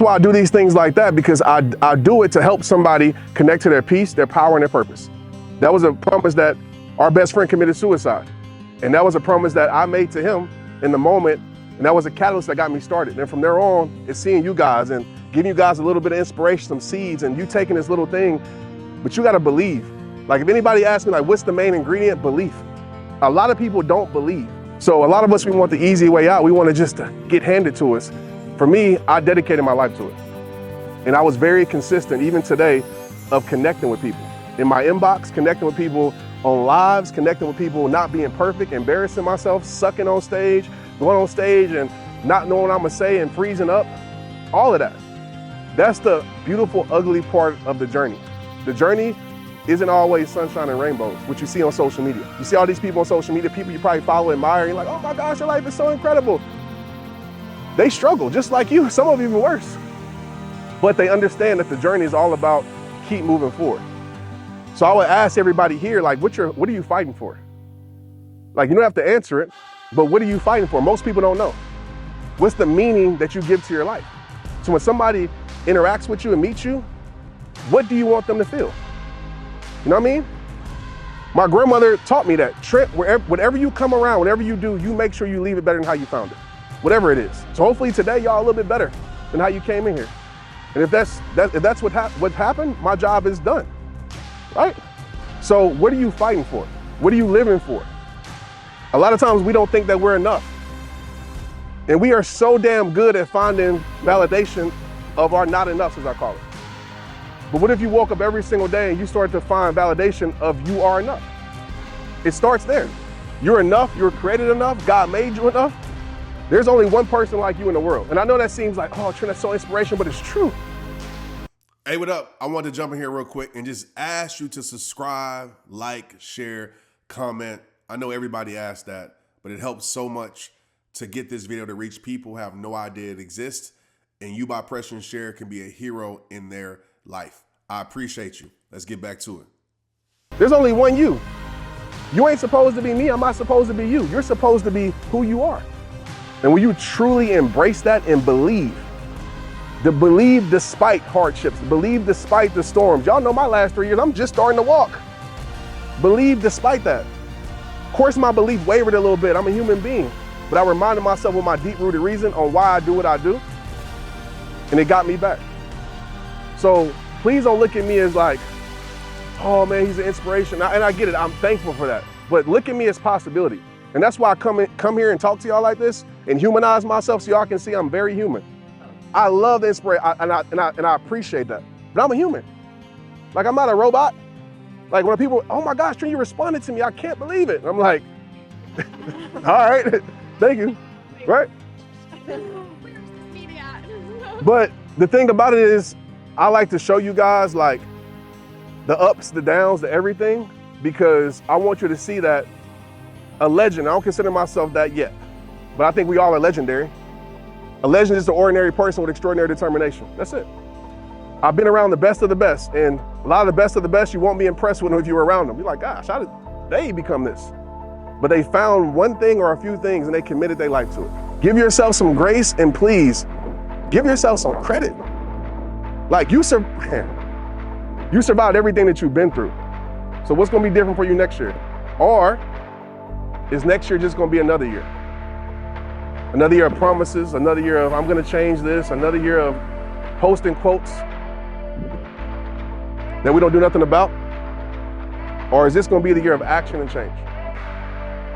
That's why I do these things like that, because I do it to help somebody connect to their peace, their power, and their purpose. That was a promise that our best friend committed suicide. And that was a promise that I made to him in the moment. And that was a catalyst that got me started. And from there on, it's seeing you guys and giving you guys a little bit of inspiration, some seeds, and you taking this little thing, but you gotta believe. Like if anybody asks me like, what's the main ingredient? Belief. A lot of people don't believe. So a lot of us, we want the easy way out. We want to just get handed to us. For me, I dedicated my life to it. And I was very consistent, even today, of connecting with people. In my inbox, connecting with people on lives, connecting with people not being perfect, embarrassing myself, sucking on stage, going on stage and not knowing what I'm gonna say and freezing up, all of that. That's the beautiful, ugly part of the journey. The journey isn't always sunshine and rainbows, which you see on social media. You see all these people on social media, people you probably follow, admire, and you're like, oh my gosh, your life is so incredible. They struggle just like you, some of them even worse. But they understand that the journey is all about keep moving forward. So I would ask everybody here, like, what are you fighting for? Like, you don't have to answer it, but what are you fighting for? Most people don't know. What's the meaning that you give to your life? So when somebody interacts with you and meets you, what do you want them to feel? You know what I mean? My grandmother taught me that, Trent, whatever you come around, whatever you do, you make sure you leave it better than how you found it, whatever it is. So hopefully today, y'all a little bit better than how you came in here. And if that's what happened, my job is done, right? So what are you fighting for? What are you living for? A lot of times we don't think that we're enough. And we are so damn good at finding validation of our not enough, as I call it. But what if you woke up every single day and you start to find validation of you are enough? It starts there. You're enough, you're created enough, God made you enough. There's only one person like you in the world. And I know that seems like, oh, Trent, that's so inspirational, but it's true. Hey, what up? I wanted to jump in here real quick and just ask you to subscribe, like, share, comment. I know everybody asked that, but it helps so much to get this video to reach people who have no idea it exists. And you, by pressing share, can be a hero in their life. I appreciate you. Let's get back to it. There's only one you. You ain't supposed to be me. I'm not supposed to be you. You're supposed to be who you are. And when you truly embrace that and believe despite hardships, believe despite the storms. Y'all know my last 3 years, I'm just starting to walk. Believe despite that. Of course, my belief wavered a little bit. I'm a human being, but I reminded myself with my deep-rooted reason on why I do what I do, and it got me back. So please don't look at me as like, oh man, he's an inspiration. And I get it, I'm thankful for that. But look at me as possibility. And that's why I come here and talk to y'all like this and humanize myself so y'all can see I'm very human. I love the inspiration and I appreciate that. But I'm a human. Like I'm not a robot. Like when people, oh my gosh, Trent, you responded to me, I can't believe it. And I'm like, all right, thank you, right? But the thing about it is, I like to show you guys like the ups, the downs, the everything, because I want you to see that a legend, I don't consider myself that yet, but I think we all are legendary. A legend is an ordinary person with extraordinary determination. That's it. I've been around the best of the best, and a lot of the best you won't be impressed with them if you're around them. You're like, gosh, how did they become this? But they found one thing or a few things and they committed their life to it. Give yourself some grace and please, give yourself some credit. Like you survived everything that you've been through. So what's gonna be different for you next year? Or is next year just gonna be another year? Another year of promises, another year of I'm gonna change this, another year of posting quotes that we don't do nothing about? Or is this gonna be the year of action and change?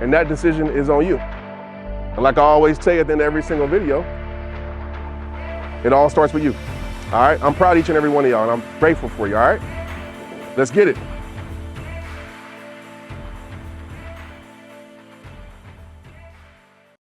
And that decision is on you. And like I always say at the end of every single video, it all starts with you. All right, I'm proud of each and every one of y'all, and I'm grateful for you, all right? Let's get it.